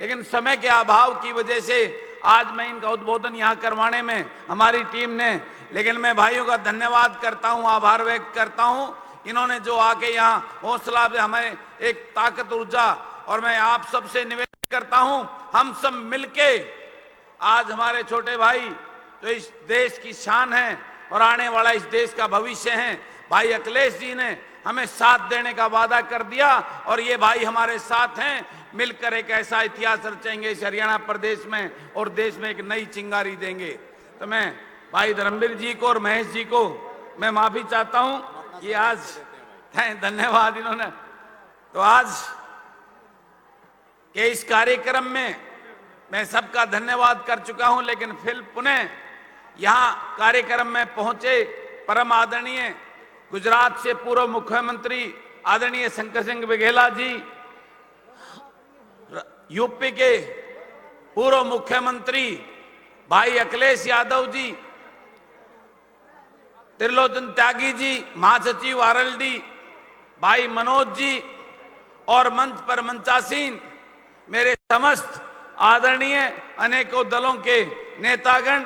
लेकिन समय के अभाव की वजह से आज मैं इनका उद्बोधन यहाँ करवाने में हमारी टीम ने, लेकिन मैं भाइयों का धन्यवाद करता हूँ, आभार व्यक्त करता हूँ। इन्होंने जो आके यहाँ हौसला से हमें एक ताकत ऊर्जा, और मैं आप सबसे निवेदन करता हूँ हम सब मिलके आज हमारे छोटे भाई जो इस देश की शान है और आने वाला इस देश का भविष्य है, भाई अखिलेश जी ने हमें साथ देने का वादा कर दिया और ये भाई हमारे साथ हैं। मिलकर एक ऐसा इतिहास रचेंगे इस हरियाणा प्रदेश में और देश में एक नई चिंगारी देंगे। तो मैं भाई धर्मवीर जी को और महेश जी को मैं माफी चाहता हूं कि आज धन्यवाद इन्होंने। तो आज के इस कार्यक्रम में मैं सबका धन्यवाद कर चुका हूं, लेकिन फिर पुनः यहां कार्यक्रम में पहुंचे परम आदरणीय गुजरात से पूर्व मुख्यमंत्री आदरणीय शंकर सिंह वाघेला जी, यूपी के पूर्व मुख्यमंत्री भाई अखिलेश यादव जी, त्रिलोचन त्यागी जी, महासचिव आरएलडी भाई मनोज जी और मंच पर मंचासीन मेरे समस्त आदरणीय अनेकों दलों के नेतागण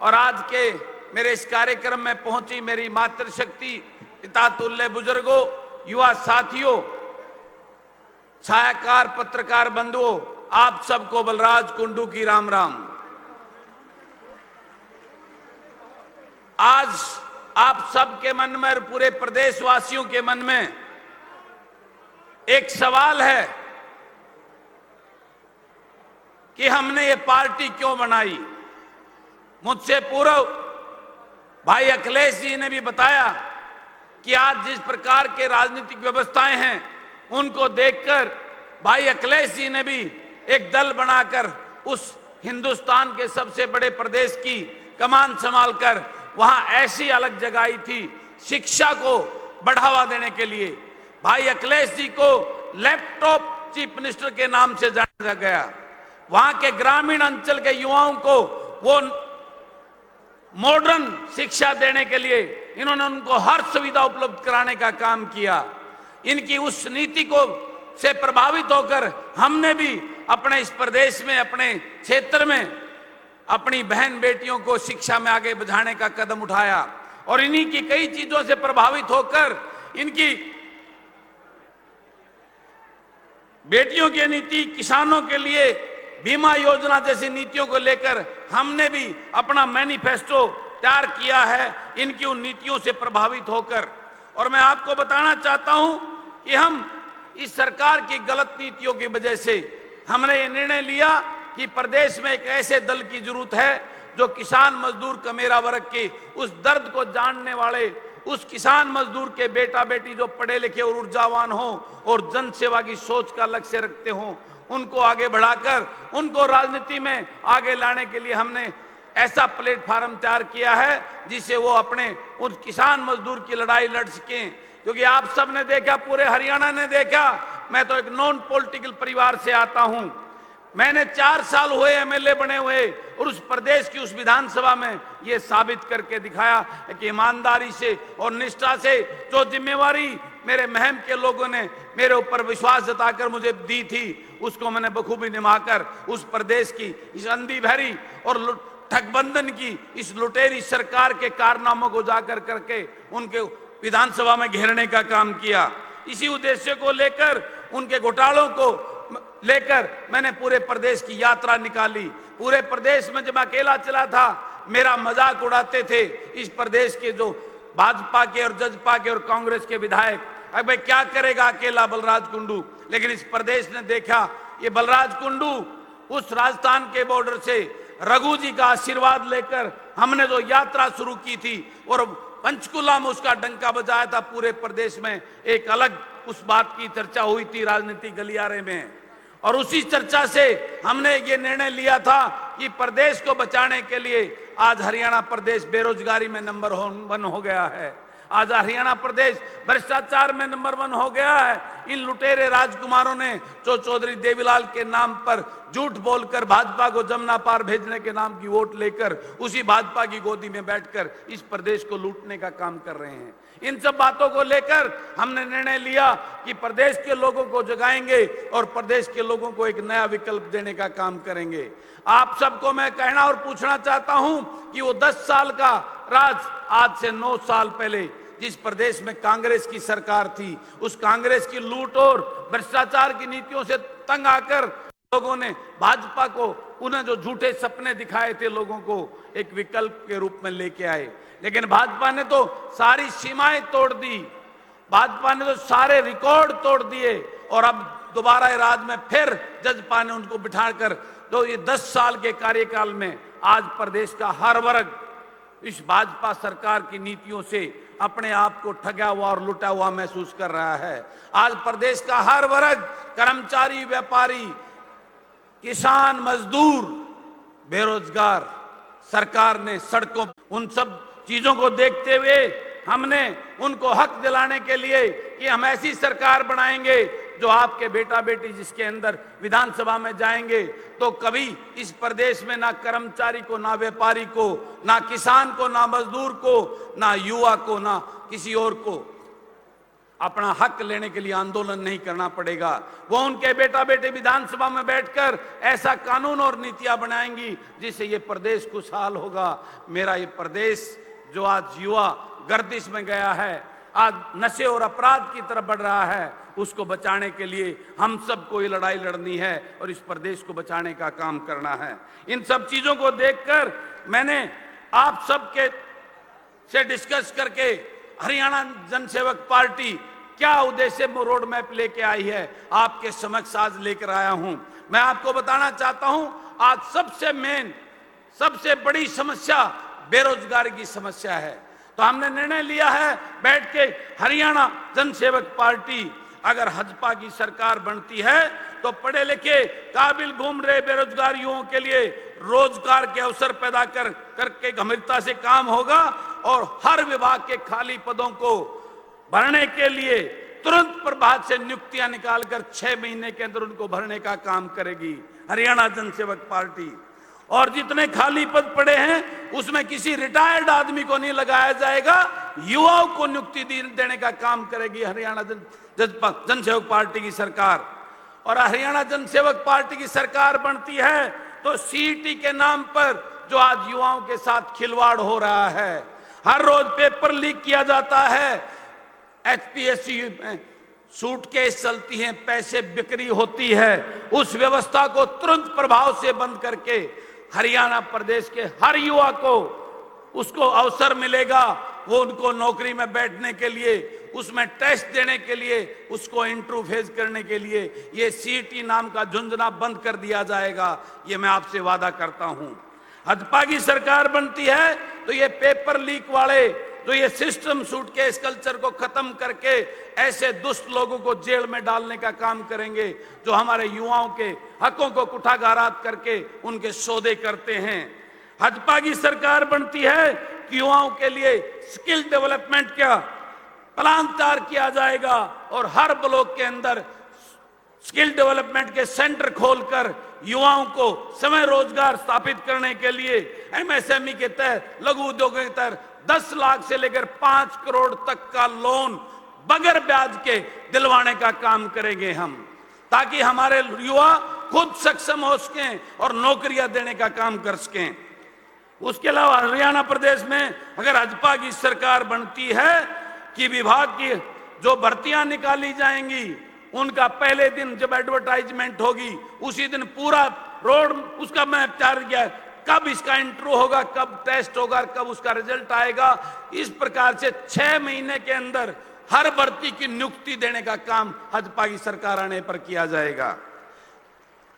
और आज के मेरे इस कार्यक्रम में पहुंची मेरी मातृशक्ति, पिता तुल्य बुजुर्गों, युवा साथियों, छायाकार पत्रकार बंधुओं, आप सबको बलराज कुंडू की राम राम। आज आप सबके मन में और पूरे प्रदेशवासियों के मन में एक सवाल है कि हमने ये पार्टी क्यों बनाई। मुझसे पूर्व भाई अखिलेश जी ने भी बताया कि आज जिस प्रकार के राजनीतिक व्यवस्थाएं हैं उनको देखकर भाई अखिलेश जी ने भी एक दल बनाकर उस हिंदुस्तान के सबसे बड़े प्रदेश की कमान संभालकर वहां ऐसी अलग जगाई थी शिक्षा को बढ़ावा देने के लिए। भाई अखिलेश जी को लैपटॉप चीफ मिनिस्टर के नाम से जाना गया। वहां के ग्रामीण अंचल के युवाओं को वो मॉडर्न शिक्षा देने के लिए इन्होंने उनको हर सुविधा उपलब्ध कराने का काम किया। इनकी उस नीति को से प्रभावित होकर हमने भी अपने इस प्रदेश में, अपने क्षेत्र में अपनी बहन बेटियों को शिक्षा में आगे बढ़ाने का कदम उठाया और इन्हीं की कई चीजों से प्रभावित होकर इनकी बेटियों की नीति, किसानों के लिए बीमा योजना जैसी नीतियों को लेकर हमने भी अपना मैनिफेस्टो तैयार किया है इनकी उन नीतियों से प्रभावित होकर। और मैं आपको बताना चाहता हूं कि हम इस सरकार की गलत नीतियों की वजह से हमने ये निर्णय लिया कि प्रदेश में एक ऐसे दल की जरूरत है जो किसान मजदूर कमेरा वर्ग के उस दर्द को जानने वाले, उस किसान मजदूर के बेटा बेटी जो पढ़े लिखे और ऊर्जावान हो और जन सेवा की सोच का लक्ष्य रखते हो, उनको आगे बढ़ाकर उनको राजनीति में आगे लाने के लिए हमने ऐसा प्लेटफार्म तैयार किया है जिससे वो अपने उस किसान मजदूर की लड़ाई लड़ सकें। क्योंकि आप सब ने देखा, पूरे हरियाणा ने देखा, मैं तो एक नॉन पॉलिटिकल परिवार से आता हूं। मैंने 4 साल हुए एमएलए बने हुए और उस प्रदेश की उस विधानसभा में ये साबित करके दिखाया कि ईमानदारी से और निष्ठा से जो जिम्मेवारी मेरे महम के लोगों ने मेरे ऊपर विश्वास जताकर मुझे दी थी उसको मैंने बखूबी निभाकर उस प्रदेश की इस अंधी बहरी और ठगबंधन की इस लुटेरी सरकार के कारनामों को जाकर करके उनके विधानसभा में घेरने का काम किया। इसी उद्देश्य को लेकर, उनके घोटालों को लेकर मैंने पूरे प्रदेश की यात्रा निकाली। पूरे प्रदेश में जब अकेला चला था मेरा मजाक उड़ाते थे इस प्रदेश के जो भाजपा के और जजपा के और कांग्रेस के विधायक, अब भाई क्या करेगा अकेला बलराज कुंडू। लेकिन इस प्रदेश ने देखा ये बलराज कुंडू उस राजस्थान के बॉर्डर से रघु जी का आशीर्वाद लेकर हमने जो यात्रा शुरू की थी और पंचकुला में उसका डंका बजाया था, पूरे प्रदेश में एक अलग उस बात की चर्चा हुई थी राजनीतिक गलियारे में। और उसी चर्चा से हमने ये निर्णय लिया था कि प्रदेश को बचाने के लिए आज हरियाणा प्रदेश बेरोजगारी में नंबर 1 हो गया है। आज हरियाणा प्रदेश भ्रष्टाचार में नंबर 1 हो गया है। इन लुटेरे राजकुमारों ने जो चौधरी देवीलाल के नाम पर झूठ बोलकर भाजपा को जमुना पार भेजने के नाम की वोट लेकर उसी भाजपा की गोदी में बैठकर इस प्रदेश को लूटने का काम कर रहे हैं। इन सब बातों को लेकर हमने निर्णय लिया कि प्रदेश के लोगों को जगाएंगे और प्रदेश के लोगों को एक नया विकल्प देने का काम करेंगे। आप सबको मैं कहना और पूछना चाहता हूं कि वो 10 साल का राज आज से 9 साल पहले जिस प्रदेश में कांग्रेस की सरकार थी, उस कांग्रेस की लूट और भ्रष्टाचार की नीतियों से तंग आकर लोगों ने भाजपा को उन्हें जो झूठे सपने दिखाए थे लोगों को एक विकल्प के रूप में लेके आए, लेकिन भाजपा ने तो सारी सीमाएं तोड़ दी, भाजपा ने तो सारे रिकॉर्ड तोड़ दिए और अब दोबारा राज में फिर जजपा ने उनको बिठाकर तो ये 10 साल के कार्यकाल में आज प्रदेश का हर वर्ग इस भाजपा सरकार की नीतियों से अपने आप को ठगा हुआ और लुटा हुआ महसूस कर रहा है। आज प्रदेश का हर वर्ग, कर्मचारी, व्यापारी, किसान, मजदूर, बेरोजगार, सरकार ने सड़कों, उन सब चीजों को देखते हुए हमने उनको हक दिलाने के लिए कि हम ऐसी सरकार बनाएंगे जो आपके बेटा बेटी जिसके अंदर विधानसभा में जाएंगे तो कभी इस प्रदेश में ना कर्मचारी को, ना व्यापारी को, ना किसान को, ना मजदूर को, ना युवा को, ना किसी और को अपना हक लेने के लिए आंदोलन नहीं करना पड़ेगा। वो उनके बेटा बेटे विधानसभा में बैठकर ऐसा कानून और नीतियां बनाएंगी जिससे ये प्रदेश खुशहाल होगा। मेरा ये प्रदेश जो आज युवा गर्दिश में गया है, आज नशे और अपराध की तरफ बढ़ रहा है, उसको बचाने के लिए हम सबको ये लड़ाई लड़नी है और इस प्रदेश को बचाने का काम करना है। इन सब चीजों को देखकर मैंने आप सबके से डिस्कस करके हरियाणा जनसेवक पार्टी क्या उद्देश्य रोड मैप लेके आई है आपके समक्ष आज लेकर आया हूं। मैं आपको बताना चाहता हूं आज सबसे बड़ी समस्या बेरोजगारी की समस्या है। तो हमने निर्णय लिया है बैठ के हरियाणा जनसेवक पार्टी अगर भाजपा की सरकार बनती है तो पढ़े लिखे काबिल घूम रहे बेरोजगार युवाओं के लिए रोजगार के अवसर पैदा करके गंभीरता से काम होगा और हर विभाग के खाली पदों को भरने के लिए तुरंत प्रभाव से नियुक्तियां निकालकर 6 महीने के अंदर उनको भरने का काम करेगी हरियाणा जनसेवक पार्टी। और जितने खाली पद पड़े हैं उसमें किसी रिटायर्ड आदमी को नहीं लगाया जाएगा, युवाओं को नियुक्ति देने का काम करेगी हरियाणा जनसेवक पार्टी की सरकार। और हरियाणा जनसेवक पार्टी की सरकार बनती है तो सीईटी के नाम पर जो आज युवाओं के साथ खिलवाड़ हो रहा है, हर रोज पेपर लीक किया जाता है, एचपीएससी में सूटकेस चलती हैं, पैसे बिक्री होती है, उस व्यवस्था को तुरंत प्रभाव से बंद करके हरियाणा प्रदेश के हर युवा को उसको अवसर मिलेगा, वो उनको नौकरी में बैठने के लिए, उसमें टेस्ट देने के लिए, उसको इंटरव्यू फेस करने के लिए ये सीईटी नाम का झुंझुना बंद कर दिया जाएगा। ये मैं आपसे वादा करता हूं। भाजपा की सरकार बनती है तो ये पेपर लीक वाले जो ये सिस्टम सूटकेस कल्चर को खत्म करके ऐसे दुष्ट लोगों को जेल में डालने का काम करेंगे जो हमारे युवाओं के हकों को कुठागारात करके उनके सौदे करते हैं। भाजपा की सरकार बनती है कि युवाओं के लिए स्किल डेवलपमेंट का प्लान तैयार किया जाएगा और हर ब्लॉक के अंदर स्किल डेवलपमेंट के सेंटर खोलकर युवाओं को समय रोजगार स्थापित करने के लिए एमएसएमई के तहत, लघु उद्योगों के तहत 10 लाख से लेकर 5 करोड़ तक का लोन बगैर ब्याज के दिलवाने का काम करेंगे हम, ताकि हमारे युवा खुद सक्षम हो सकें और नौकरियां देने का काम कर सकें। उसके अलावा हरियाणा प्रदेश में अगर भाजपा की सरकार बनती है कि विभाग की जो भर्तियां निकाली जाएंगी उनका पहले दिन जब एडवर्टाइजमेंट होगी उसी दिन पूरा रोड उसका मैप तैयार किया, कब इसका इंटरव्यू होगा, कब टेस्ट होगा, कब उसका रिजल्ट आएगा। इस प्रकार से 6 महीने के अंदर हर भर्ती की नियुक्ति देने का काम भाजपा की सरकार आने पर किया जाएगा।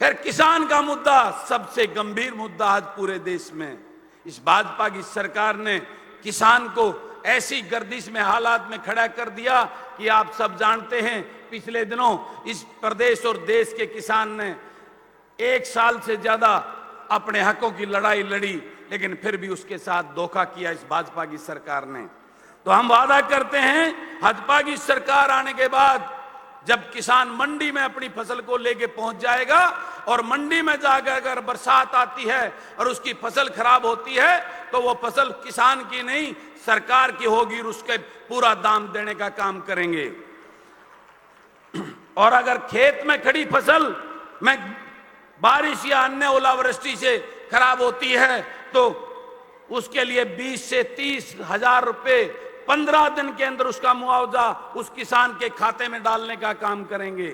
फिर किसान का मुद्दा सबसे गंभीर मुद्दा आज पूरे देश में। इस भाजपा की सरकार ने किसान को ऐसी गर्दिश में हालात में खड़ा कर दिया कि आप सब जानते हैं पिछले दिनों इस प्रदेश और देश के किसान ने 1 साल से ज्यादा अपने हकों की लड़ाई लड़ी, लेकिन फिर भी उसके साथ धोखा किया इस भाजपा की सरकार ने। तो हम वादा करते हैं भाजपा की सरकार आने के बाद जब किसान मंडी में अपनी फसल को लेके पहुंच जाएगा और मंडी में जाकर अगर बरसात आती है और उसकी फसल खराब होती है तो वो फसल किसान की नहीं सरकार की होगी, उसके पूरा दाम देने का काम करेंगे। और अगर खेत में खड़ी फसल में बारिश या अन्य ओलावृष्टि से खराब होती है तो उसके लिए 20 से 30 हजार रुपए 15 दिन के अंदर उसका मुआवजा उस किसान के खाते में डालने का काम करेंगे।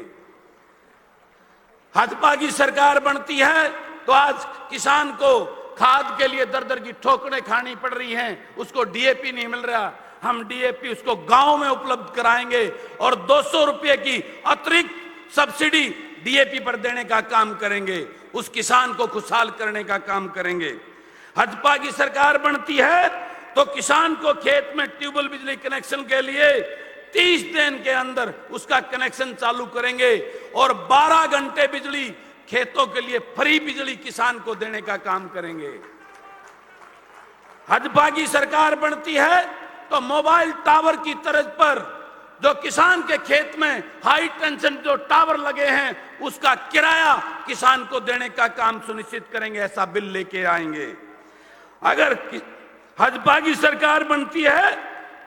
भाजपा की सरकार बनती है तो आज किसान को खाद के लिए दर दर की ठोकरें खानी पड़ रही हैं, उसको डीएपी नहीं मिल रहा। हम डीएपी उसको गांव में उपलब्ध कराएंगे और 200 रुपए की अतिरिक्त सब्सिडी डीएपी पर देने का काम करेंगे, उस किसान को खुशहाल करने का काम करेंगे। भाजपा की सरकार बनती है तो किसान को खेत में ट्यूबवेल बिजली कनेक्शन के लिए 30 दिन के अंदर उसका कनेक्शन चालू करेंगे और 12 घंटे बिजली खेतों के लिए फ्री बिजली किसान को देने का काम करेंगे। भाजपा की सरकार बनती है तो मोबाइल टावर की तर्ज पर जो किसान के खेत में हाई टेंशन जो टावर लगे हैं उसका किराया किसान को देने का काम सुनिश्चित करेंगे, ऐसा बिल लेके आएंगे। अगर भाजपा की सरकार बनती है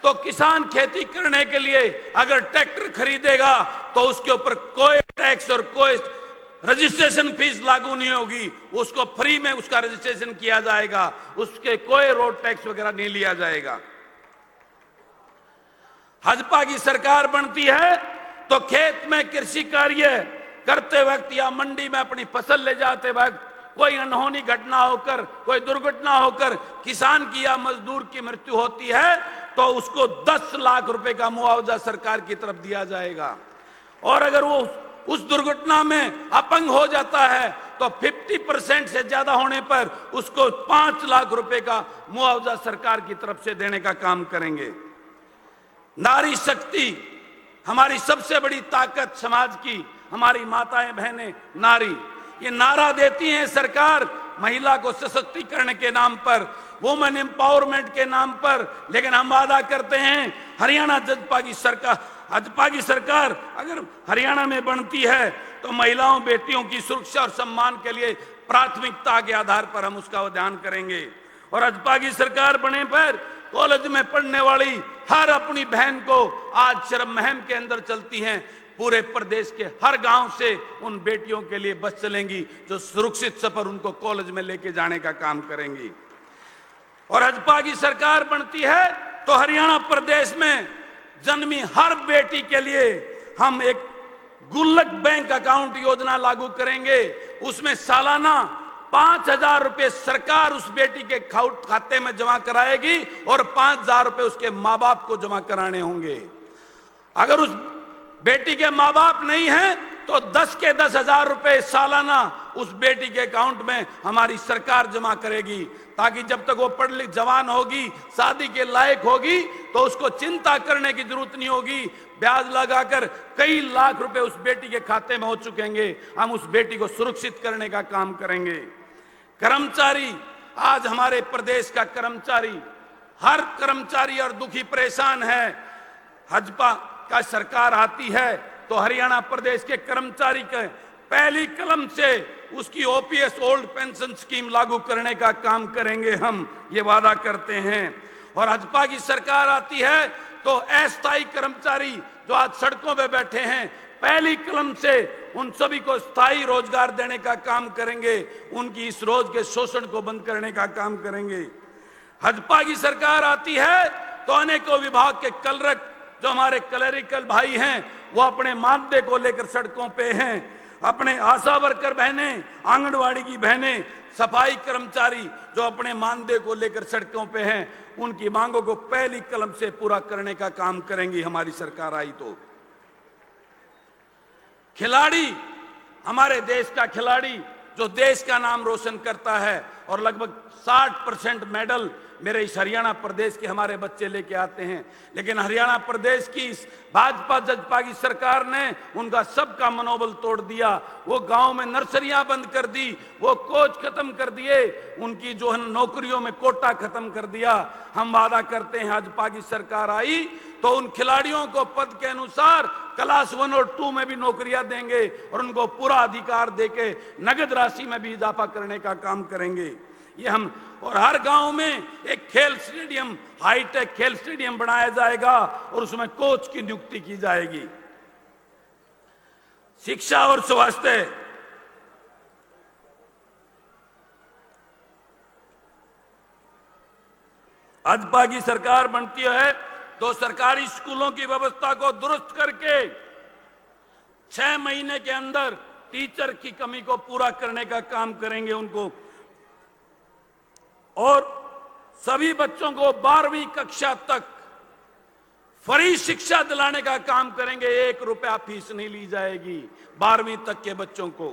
तो किसान खेती करने के लिए अगर ट्रैक्टर खरीदेगा तो उसके ऊपर कोई टैक्स और कोई रजिस्ट्रेशन फीस लागू नहीं होगी, उसको फ्री में उसका रजिस्ट्रेशन किया जाएगा, उसके कोई रोड टैक्स वगैरह नहीं लिया जाएगा। भाजपा की सरकार बनती है तो खेत में कृषि कार्य करते वक्त या मंडी में अपनी फसल ले जाते वक्त कोई अनहोनी घटना होकर कोई दुर्घटना होकर किसान की या मजदूर की मृत्यु होती है तो उसको 10 लाख रुपए का मुआवजा सरकार की तरफ दिया जाएगा। और अगर वो उस दुर्घटना में अपंग हो जाता है तो 50% से ज्यादा होने पर उसको 5 लाख रुपए का मुआवजा सरकार की तरफ से देने का काम करेंगे। नारी शक्ति हमारी सबसे बड़ी ताकत, समाज की हमारी माताएं बहनें नारी ये नारा देती हैं सरकार महिला को सशक्तिकरण के नाम पर, वुमेन एम्पावरमेंट के नाम पर, लेकिन हम वादा करते हैं हरियाणा भाजपा की सरकार अगर हरियाणा में बनती है तो महिलाओं बेटियों की सुरक्षा और सम्मान के लिए प्राथमिकता के आधार पर हम उसका ध्यान करेंगे। और भाजपा की सरकार बने पर कॉलेज में पढ़ने वाली हर अपनी बहन को आज श्रम मुहिम के अंदर चलती हैं, पूरे प्रदेश के हर गांव से उन बेटियों के लिए बस चलेंगी जो सुरक्षित सफर उनको कॉलेज में लेके जाने का काम करेंगी। और भाजपा की सरकार बनती है तो हरियाणा प्रदेश में जन्मी हर बेटी के लिए हम एक गुल्लक बैंक अकाउंट योजना लागू करेंगे। उसमें सालाना 5,000 रुपए सरकार उस बेटी के खाते में जमा कराएगी और 5,000 रुपए उसके माँ बाप को जमा कराने होंगे। अगर उस बेटी के माँ बाप नहीं है तो 10 के 10,000 रुपए सालाना उस बेटी के अकाउंट में हमारी सरकार जमा करेगी, ताकि जब तक वो पढ़ लिख जवान होगी, शादी के लायक होगी तो उसको चिंता करने की जरूरत नहीं होगी। ब्याज लगाकर कई लाख रुपए उस बेटी के खाते में हो चुकेंगे, हम उस बेटी को सुरक्षित करने का काम करेंगे। कर्मचारी, आज हमारे प्रदेश का कर्मचारी, हर कर्मचारी और दुखी परेशान है। भाजपा का सरकार आती है तो हरियाणा प्रदेश के कर्मचारी के पहली कलम से उसकी ओपीएस ओल्ड पेंशन स्कीम लागू करने का काम करेंगे, हम ये वादा करते हैं। और भाजपा की सरकार आती है तो अस्थायी कर्मचारी जो आज सड़कों पे बैठे हैं, पहली कलम से उन सभी को स्थायी रोजगार देने का काम करेंगे, उनकी इस रोज के शोषण को बंद करने का काम करेंगे। भाजपा की सरकार आती है तो अनेकों विभाग के क्लर्क जो हमारे क्लरिकल भाई हैं वो अपने मानदेय को लेकर सड़कों पे हैं, अपने आशा वर्कर बहनें, आंगनवाड़ी की बहनें, सफाई कर्मचारी जो अपने मानदेय को लेकर सड़कों पे हैं, उनकी मांगों को पहली कलम से पूरा करने का काम करेंगी हमारी सरकार आई तो। खिलाड़ी, हमारे देश का खिलाड़ी जो देश का नाम रोशन करता है और लगभग 60% मेडल मेरे इस हरियाणा प्रदेश के हमारे बच्चे लेके आते हैं, लेकिन हरियाणा प्रदेश की इस भाजपा की सरकार ने उनका सबका मनोबल तोड़ दिया। वो गांव में नर्सरियां बंद कर दी, वो कोच खत्म कर दिए, उनकी जो है नौकरियों में कोटा खत्म कर दिया। हम वादा करते हैं भाजपा की सरकार आई तो उन खिलाड़ियों को पद के अनुसार क्लास 1 और 2 में भी नौकरियां देंगे और उनको पूरा अधिकार देके नगद राशि में भी इजाफा करने का काम करेंगे। ये हम और हर गांव में एक खेल स्टेडियम, हाईटेक खेल स्टेडियम बनाया जाएगा और उसमें कोच की नियुक्ति की जाएगी। शिक्षा और स्वास्थ्य, भाजपा की सरकार बनती है तो सरकारी स्कूलों की व्यवस्था को दुरुस्त करके 6 महीने के अंदर टीचर की कमी को पूरा करने का काम करेंगे उनको, और सभी बच्चों को 12वीं कक्षा तक फ्री शिक्षा दिलाने का काम करेंगे। 1 रुपया फीस नहीं ली जाएगी 12वीं तक के बच्चों को।